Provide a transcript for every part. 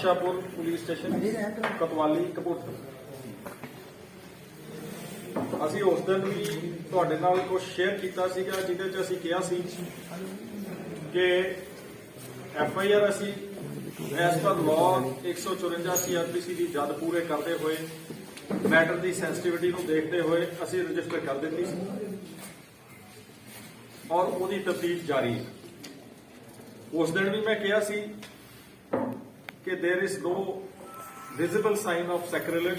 Badshahpur police station Kotwali Kapurthala. ਅਸੀਂ ਉਸ ਦਿਨ ਵੀ ਤੁਹਾਡੇ ਨਾਲ ਕੁਝ ਸ਼ੇਅਰ ਕੀਤਾ ਸੀਗਾ ਜਿਹਦੇ 'ਚ ਅਸੀਂ ਕਿਹਾ ਸੀ ਕਿ FIR ਅਸੀਂ ਐਸ ਪਰ ਲਾਅ 154 CRPC ਦੀ ਜਦ ਪੂਰੇ ਕਰਦੇ ਹੋਏ ਮੈਟਰ ਦੀ ਸੈਂਸਿਟੀਵਿਟੀ ਨੂੰ ਦੇਖਦੇ ਹੋਏ ਅਸੀਂ ਰਜਿਸਟਰ ਕਰ ਦਿੱਤੀ ਸੀ ਔਰ ਉਹਦੀ ਤਫਤੀਸ਼ ਜਾਰੀ ਹੈ। ਉਸ ਦਿਨ ਵੀ ਮੈਂ ਕਿਹਾ ਸੀ ਕਿ there is no visible sign of sacrilege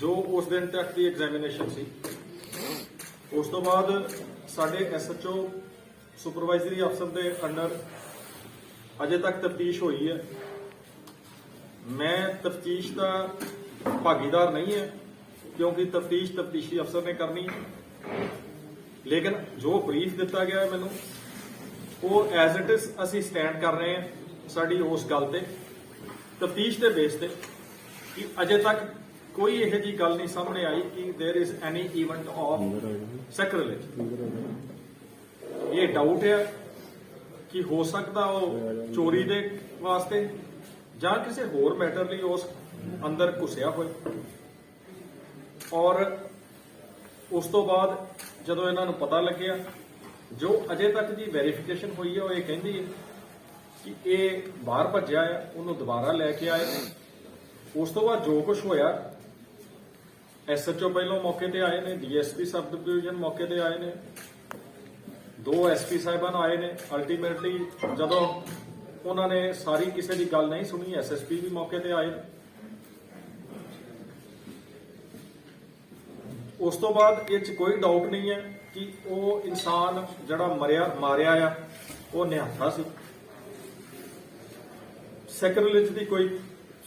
जो उस दिन तक की एग्जामिनेशन सी। उस तो बाद साडे SHO सुपरवाइजरी अफसर के अंडर अजे तक तफ्तीश हुई है। मैं तफ्तीश का भागीदार नहीं है क्योंकि तफ्तीश तफ्तीशी अफसर ने करनी है, लेकिन जो ब्रीफ दिता गया है मैनू वो एज इट इज असी स्टैंड कर रहे हैं साडी उस गल ते तफ्तीश के बेस ते कि अजे तक कोई यह जी गल नहीं सामने आई कि there is any event of sacrilege. ये डाउट है कि हो सकता वो चोरी दे वास्ते जां किसी होर मैटर लिए उस अंदर घुसिया होए। और उस तो बाद जदों इन्हां नूं पता लग्या जो अजे तक जी वेरीफिकेशन हुई है वो ये कहती है कि ये बाहर भज्या है, उन्होंने दोबारा लैके आए। उस तो बाद जो कुछ होया SHO पहलों मौके ते आए ने, DSP सब डिवीजन मौके ते आए ने, 2 SP साहिबान आए ने। अल्टीमेटली जदों उन्होंने सारी किसी की गल नहीं सुनी SSP भी मौके ते आए। उस तो बाद इस कोई डाउट नहीं है कि वो इंसान जड़ा मारिया आ वो निहत्था सी। सैक्रिलेज की कोई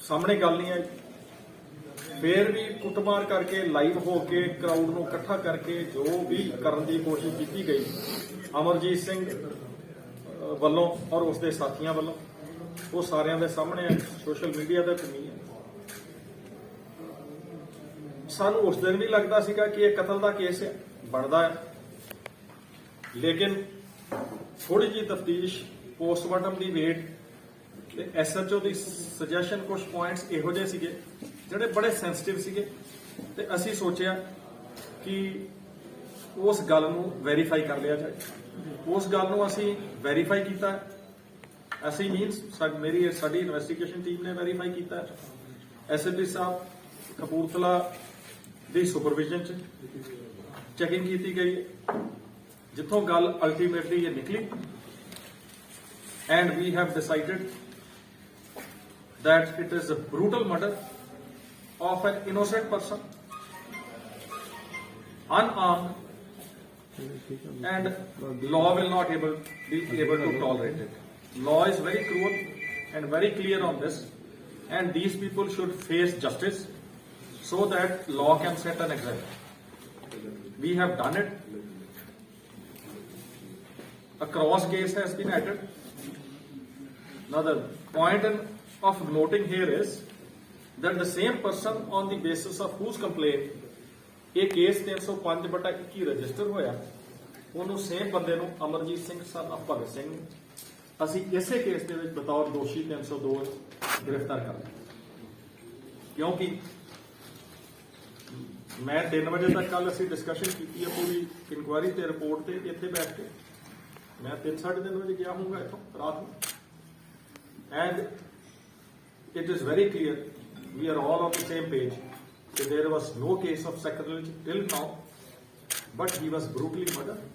सामने गल नहीं आई। फिर भी कुटमार करके लाइव होके क्राउड को इकट्ठा करके जो भी करने की कोशिश की गई अमरजीत सिंह वालों और उसके साथियों वालों वो सारिਆਂ ਦੇ सामने सोशल मीडिया ਤੇ ਨਹੀਂ है। ਸਾਨੂੰ उस दिन भी लगता ਸੀਗਾ कि यह कतल का केस है बनता है, लेकिन थोड़ी जी तफ्तीश पोस्टमार्टम की वेट SHO की सजैशन कुछ पॉइंट्स इहो ਜਿਹੇ ਸੀਗੇ ਜਿਹੜੇ बड़े सेंसिटिव ਸੀਗੇ ਤੇ ਅਸੀਂ ਸੋਚਿਆ कि उस गल ਨੂੰ ਵੈਰੀਫਾਈ कर लिया जाए। उस गल ਨੂੰ ਅਸੀਂ ਵੈਰੀਫਾਈ ਕੀਤਾ। ਅਸੀਂ ਮੀਨਸ ਸਾਡੀ ਇਨਵੈਸਟੀਗੇਸ਼ਨ ਟੀਮ ਨੇ ਵੈਰੀਫਾਈ ਕੀਤਾ। SSP ਸਾਹਿਬ ਕਪੂਰਥਲਾ ਦੀ ਸੁਪਰਵਿਜ਼ਨ ਚ ਚੈਕਿੰਗ ਕੀਤੀ ਗਈ ਜਿੱਥੋਂ ਗੱਲ ਅਲਟੀਮੇਟਲੀ ਇਹ ਨਿਕਲੀ and we have decided that it is a brutal murder of an innocent person, unarmed, and law will not be able to tolerate it. Law is very cruel and very clear on this, and these people should face justice so that law can set an example. We have done it. A cross case has been added. Now the point of noting here is that the same person on the basis of whose complaint a case 305/21 register होया ਉਹਨੂੰ same ਬੰਦੇ ਨੂੰ Amarjit Singh son of Bhagat Singh ਅਸੀਂ ਇਸੇ case ਦੇ ਵਿੱਚ ਬਤੌਰ ਦੋਸ਼ੀ 302 ਗ੍ਰਿਫਤਾਰ ਕਰ ਲਿਆ। ਕਿਉਂਕਿ ਮੈਂ 3 ਵਜੇ ਤੱਕ ਕੱਲ ਅਸੀਂ ਡਿਸਕਸ਼ਨ ਕੀਤੀ ਹੈ ਪੂਰੀ ਇਨਕੁਆਇਰੀ ਤੇ ਰਿਪੋਰਟ ਤੇ ਇੱਥੇ ਬੈਠ ਕੇ ਮੈਂ 3:30 ਵਜੇ ਗਿਆ ਹੋਊਗਾ ਇੱਥੋਂ ਰਾਤ ਨੂੰ। And it is very clear, we are all on the same page, that there was no case of sacrilege till now, but he was brutally murdered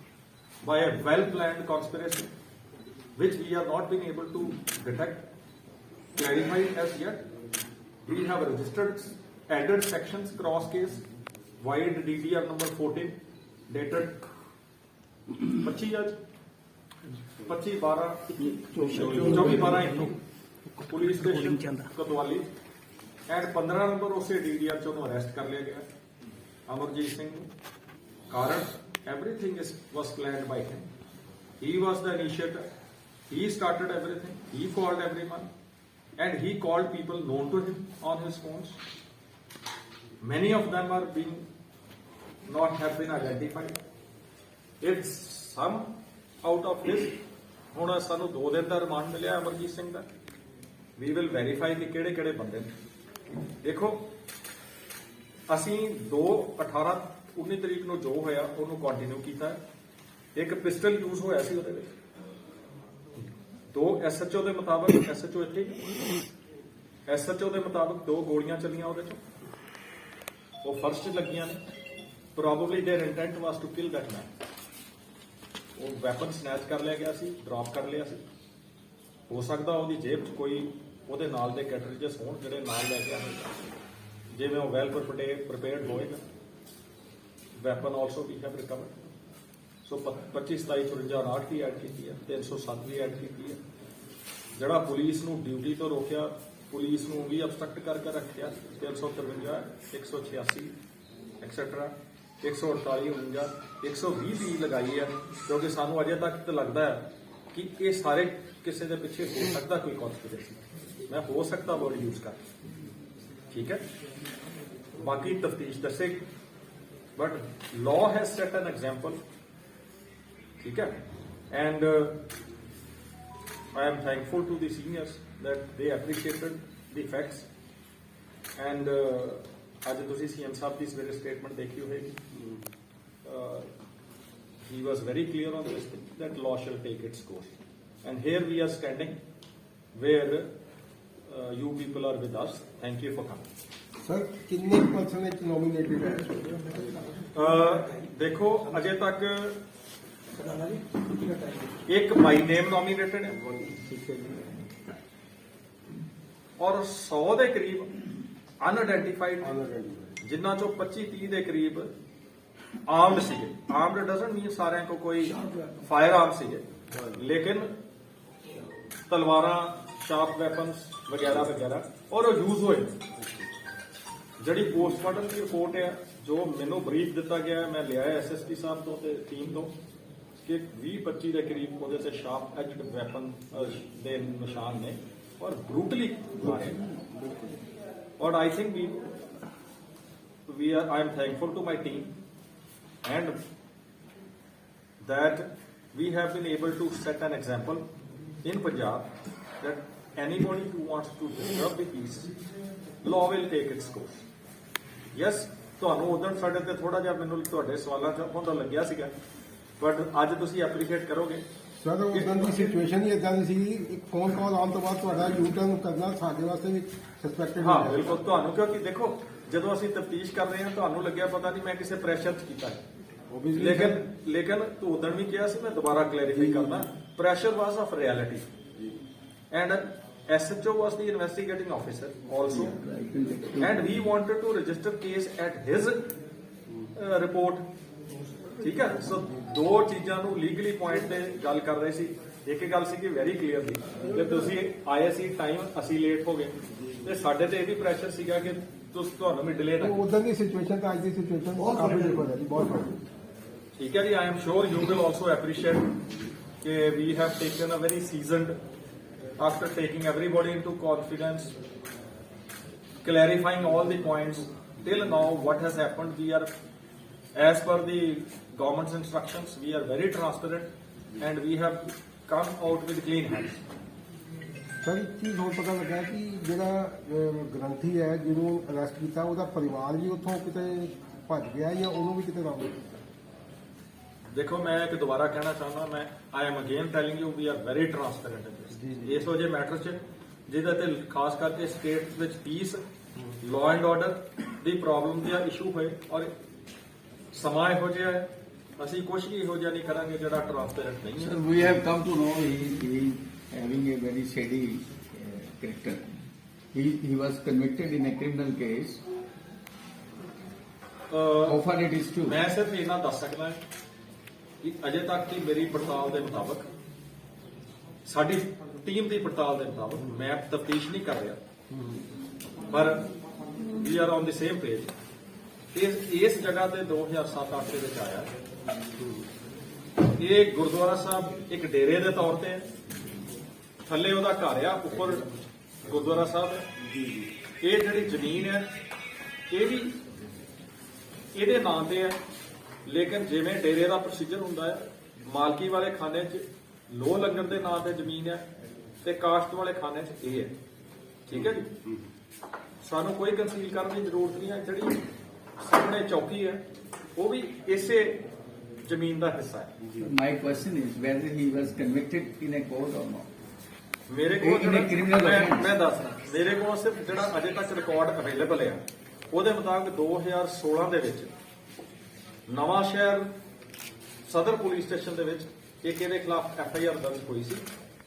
by a well-planned conspiracy, which we have not been able to detect, clarified as yet. We have registered added sections cross case, wide DDR number 14, dated 25/12/24/21 police station Kotwali and 15 number उसे DDR चो arrest कर लिया गया अमरजीत सिंह। कारण everything was planned by him. He was the initiator. He started everything. He called everyone and he called people known to him on his phones. Many of them are being not have been identified. If some out of this ਹੁਣ ਸਾਨੂੰ 2 ਦਿਨ ਦਾ remand ਮਿਲਿਆ ਅਮਰਜੀਤ ਸਿੰਘ ਦਾ we will verify ਕਿ ਕਿਹੜੇ ਕਿਹੜੇ ਬੰਦੇ ਨੇ। ਦੇਖੋ ਅਸੀਂ 19 ਤਰੀਕ ਨੂੰ ਜੋ ਹੋਇਆ ਉਹਨੂੰ ਕੰਟੀਨਿਊ ਕੀਤਾ ਹੈ। ਇੱਕ ਪਿਸਟਲ ਯੂਜ਼ ਹੋਇਆ ਸੀ ਉਹਦੇ ਵਿੱਚ, 2 SHO ਦੇ ਮੁਤਾਬਕ, SHO ਇੱਥੇ SHO ਦੇ ਮੁਤਾਬਕ 2 ਗੋਲੀਆਂ ਚੱਲੀਆਂ ਉਹਦੇ ਚੋਂ, ਉਹ ਫਰਸ਼ 'ਚ ਲੱਗੀਆਂ ਨੇ। Probably their intent was to kill that man. ਉਹ ਵੈਪਨ ਸਨੈਚ ਕਰ ਲਿਆ ਗਿਆ ਸੀ, ਡ੍ਰੌਪ ਕਰ ਲਿਆ ਸੀ। ਹੋ ਸਕਦਾ ਉਹਦੀ ਜੇਬ 'ਚ ਕੋਈ ਉਹਦੇ ਨਾਲ ਦੇ ਕੈਟਰੇਜਸ ਹੋਣ ਜਿਹੜੇ ਨਾਲ ਲੈ ਕੇ ਆਏ, ਜਿਵੇਂ ਉਹ ਵੈਲ ਪ੍ਰਪੇਅਰਡ ਹੋਏਗਾ। Weapon also we have recovered. So 25 27 54 59 ਵੀ ਐਡ ਕੀਤੀ ਹੈ, 307 ਵੀ ਐਡ ਕੀਤੀ ਹੈ। ਜਿਹੜਾ ਪੁਲਿਸ ਨੂੰ ਡਿਊਟੀ ਤੋਂ ਰੋਕਿਆ, ਪੁਲਿਸ ਨੂੰ ਵੀ ਅਬਸਟਰਕਟ ਕਰਕੇ ਰੱਖਿਆ, 353 186 ਐਕਸੈਟਰਾ 148 49 120 ਵੀ ਲਗਾਈ ਹੈ। ਕਿਉਂਕਿ ਸਾਨੂੰ ਅਜੇ ਤੱਕ ਤਾਂ ਲੱਗਦਾ ਹੈ ਕਿ ਇਹ ਸਾਰੇ ਕਿਸੇ ਦੇ ਪਿੱਛੇ ਹੋ ਸਕਦਾ ਕੋਈ ਕੌਨਸਪੀਰੇਸੀ। ਮੈਂ ਹੋ ਸਕਦਾ ਵਰਡ ਯੂਜ਼ ਕਰ, ਠੀਕ ਹੈ। ਬਾਕੀ ਤਫਤੀਸ਼ ਦੱਸੇਗੀ, but law has set an example, ठीक है। And I am thankful to the seniors that they appreciated the facts, and आज तुसी CM साहब की सवेरे स्टेटमेंट देखी होगी, he was very clear on this thing that law shall take its course, and here we are standing where you people are with us. Thank you for coming. Sir कितने percentage nominated है? देखो अजय तक एक by name nominated है और 100 ਦੇ ਕਰੀਬ unidentified, ਜਿਨ੍ਹਾਂ ਚੋਂ 25-30 ਦੇ ਕਰੀਬ ਆਰਮਡ ਸੀਗੇ। ਆਰਮਡ ਡਸਨਟ ਮੀਨ ਸਾਰਿਆਂ ਕੋ ਕੋਈ ਫਾਇਰ ਆਰਮ ਸੀਗੇ, ਲੇਕਿਨ ਤਲਵਾਰਾਂ, ਸ਼ਾਰਪ ਵੈਪਨਸ ਵਗੈਰਾ ਵਗੈਰਾ, ਔਰ ਉਹ ਯੂਜ਼ ਹੋਏ। ਜਿਹੜੀ ਪੋਸਟਮਾਰਟਮ ਦੀ ਰਿਪੋਰਟ ਹੈ, ਜੋ ਮੈਨੂੰ ਬਰੀਫ ਦਿੱਤਾ ਗਿਆ, ਮੈਂ ਲਿਆ SSP ਸਾਹਿਬ ਤੋਂ ਤੇ ਟੀਮ ਤੋਂ, ਕਿ 20-25 ਦੇ ਕਰੀਬ ਉਹਦੇ ਤੇ ਸ਼ਾਰਪ ਐਜਡ ਵੈਪਨ ਦੇ ਨਿਸ਼ਾਨ ਨੇ ਔਰ ਬਰੂਟਲੀ ਮਾਰੇ। ਔਰ I think I am thankful to my team and that we have been able to set an example in Punjab that anybody who wants to disturb the peace, law will take its course. Yes, ਤੁਹਾਨੂੰ ਉਦੋਂ ਸਾਡੇ ਤੇ ਥੋੜਾ ਜਿਹਾ ਮੈਨੂੰ ਤੁਹਾਡੇ ਸਵਾਲਾਂ 'ਚ ਹੁੰਦਾ ਲੱਗਿਆ ਸੀਗਾ, ਬਟ ਅੱਜ ਤੁਸੀਂ ਐਪਰੀਸ਼ੀਏਟ ਕਰੋਗੇ। ਸਰ ਉਦੋਂ ਦੀ ਸਿਚੁਏਸ਼ਨ ਹੀ ਇਦਾਂ ਦੀ ਸੀ, ਇੱਕ ਫੋਨ ਕਾਲ ਆਉਣ ਤੋਂ ਬਾਅਦ ਤੁਹਾਡਾ ਯੂ ਟਰਨ ਕਰਨਾ ਸਾਡੇ ਵਾਸਤੇ ਵੀ ਸਸਪੈਕਟਡ। ਹਾਂ ਬਿਲਕੁਲ, ਤੁਹਾਨੂੰ ਕਿਉਂਕਿ ਦੇਖੋ ਜਦੋਂ ਅਸੀਂ ਤਫਤੀਸ਼ ਕਰ ਰਹੇ ਹਾਂ ਤੁਹਾਨੂੰ ਲੱਗਿਆ ਪਤਾ ਨਹੀਂ ਮੈਂ ਕਿਸੇ ਪ੍ਰੈਸ਼ਰ 'ਚ ਕੀਤਾ ਹੈ, ਲੇਕਿਨ ਤੂੰ ਉਦੋਂ ਵੀ ਕਿਹਾ ਸੀ, ਮੈਂ ਦੁਬਾਰਾ ਕਲੈਰੀਫਾਈ ਕਰਦਾ, pressure was of reality and SHO was the investigating officer also, and we wanted to register case at his report, ठीक है। सो 2 ਚੀਜ਼ਾਂ ਨੂੰ ਲੀਗਲੀ ਪੁਆਇੰਟ ਤੇ ਗੱਲ ਕਰ ਰਹੇ ਸੀ। ਇੱਕ ਗੱਲ ਸੀ ਕਿ ਵੈਰੀ ਕਲੀਅਰਲੀ ਕਿ ਤੁਸੀਂ ਆਏ ਸੀ ਟਾਈਮ, ਅਸੀਂ ਲੇਟ ਹੋ ਗਏ, ਤੇ ਸਾਡੇ ਤੇ ਇਹ ਵੀ ਪ੍ਰੈਸ਼ਰ ਸੀਗਾ ਕਿ ਤੁਹਾਨੂੰ ਵੀ ਡਿਲੇ ਨਾ। ਉਦੋਂ ਦੀ ਸਿਚੁਏਸ਼ਨ ਤਾਂ ਅੱਜ ਦੀ ਸਿਚੁਏਸ਼ਨ ਕਾਫੀ ਡਿਫਰੈਂਟ ਹੈ ਜੀ, ਬਹੁਤ ਫਰਕ। ਠੀਕ ਹੈ ਜੀ, I am sure you will also appreciate ਕਿ we have taken a very seasoned, after taking everybody into confidence, clarifying all the points. Till now what has happened, we are, as per the government's instructions, we are very transparent and we have come out with clean hands. Sir ਇੱਕ ਚੀਜ਼ ਹੋਰ ਪਤਾ ਲੱਗਾ ਕਿ ਜਿਹੜਾ ਗ੍ਰੰਥੀ ਹੈ ਜਿਹਨੂੰ ਅਰੈਸਟ ਕੀਤਾ, ਉਹਦਾ ਪਰਿਵਾਰ ਵੀ ਉੱਥੋਂ ਕਿਤੇ ਭੱਜ ਗਿਆ ਜਾਂ ਉਹਨੂੰ ਵੀ ਕਿਤੇ ਰੋਕ? ਦੇਖੋ ਮੈਂ ਇੱਕ ਦੁਬਾਰਾ ਕਹਿਣਾ ਚਾਹੁੰਦਾ, ਮੈਂ I am again telling you we are very transparent ਇਸ ਵਜੇ ਮੈਟਰ 'ਚ, ਜਿਹਦੇ ਤੇ ਖਾਸ ਕਰਕੇ ਸਟੇਟ ਵਿੱਚ piece, law and order the problem the issue ਹੋਏ, ਔਰ ਸਮਾਂ ਇਹੋ ਜਿਹਾ ਹੈ, ਅਸੀਂ ਕੁਝ ਵੀ ਇਹੋ ਜਿਹਾ ਨਹੀਂ ਕਰਾਂਗੇ ਜਿਹੜਾ ਟਰਾਂਸਪੇਰੈਂਟ ਨਹੀਂ ਹੈ। We have come to know he having a very shady character. He was convicted in a criminal case. How far it is true? ਮੈਂ ਸਿਰਫ ਇਹਨਾਂ ਦੱਸ ਸਕਦਾ ਕਿ ਅਜੇ ਤੱਕ ਦੀ ਮੇਰੀ ਪੜਤਾਲ ਦੇ ਮੁਤਾਬਕ, ਸਾਡੀ ਟੀਮ ਦੀ ਪੜਤਾਲ ਦੇ ਮੁਤਾਬਕ, ਮੈਂ ਤਫਤੀਸ਼ ਨਹੀਂ ਕਰ ਰਿਹਾ, ਪਰ we are on the same page. ਇਸ ਜਗ੍ਹਾ ਤੇ 2007-8 ਦੇ ਵਿੱਚ ਆਇਆ। ਇਹ ਗੁਰਦੁਆਰਾ ਸਾਹਿਬ ਇੱਕ ਡੇਰੇ ਦੇ ਤੌਰ ਤੇ, ਥੱਲੇ ਉਹਦਾ ਘਰ ਆ, ਉੱਪਰ ਗੁਰਦੁਆਰਾ ਸਾਹਿਬ ਹੈ। ਇਹ ਜਿਹੜੀ ਜ਼ਮੀਨ ਹੈ ਇਹ ਵੀ ਇਹਦੇ ਨਾਂ ਤੇ ਹੈ, ਲੇਕਿਨ ਜਿਵੇਂ ਡੇਰੇ ਦਾ ਪ੍ਰੋਸੀਜਰ ਹੁੰਦਾ ਹੈ, ਮਾਲਕੀ ਵਾਲੇ ਖਾਨੇ 'ਚ ਲੋਹ ਲੰਗਰ ਦੇ ਨਾਂ ਤੇ ਜ਼ਮੀਨ ਹੈ ਤੇ ਕਾਸ਼ਤ ਵਾਲੇ ਖਾਨੇ 'ਚ ਇਹ ਹੈ। ਠੀਕ ਹੈ ਜੀ। ਸਾਨੂੰ ਕੋਈ ਕੰਸੀਲ ਕਰਨ ਦੀ ਜ਼ਰੂਰਤ ਨਹੀਂ ਹੈ। ਜਿਹੜੀ ਸਾਹਮਣੇ ਚੌਕੀ ਹੈ ਉਹ ਵੀ ਇਸੇ ਜ਼ਮੀਨ ਦਾ ਹਿੱਸਾ ਹੈ। My question is whether he was convicted in a court or not. ਮੇਰੇ ਕੋਲ In a criminal offence. ਮੈਂ ਦੱਸਦਾ, ਮੇਰੇ ਕੋਲ ਸਿਰਫ ਜਿਹੜਾ ਅਜੇ ਤੱਕ ਰਿਕਾਰਡ ਅਵੇਲੇਬਲ ਆ ਉਹਦੇ ਮੁਤਾਬਕ 2016 ਦੇ ਵਿੱਚ ਨਵਾਂ ਸ਼ਹਿਰ ਸਦਰ ਪੁਲਿਸ ਸਟੇਸ਼ਨ ਦੇ ਵਿੱਚ ਇੱਕ ਇਹਦੇ ਖਿਲਾਫ FIR ਦਰਜ ਹੋਈ ਸੀ।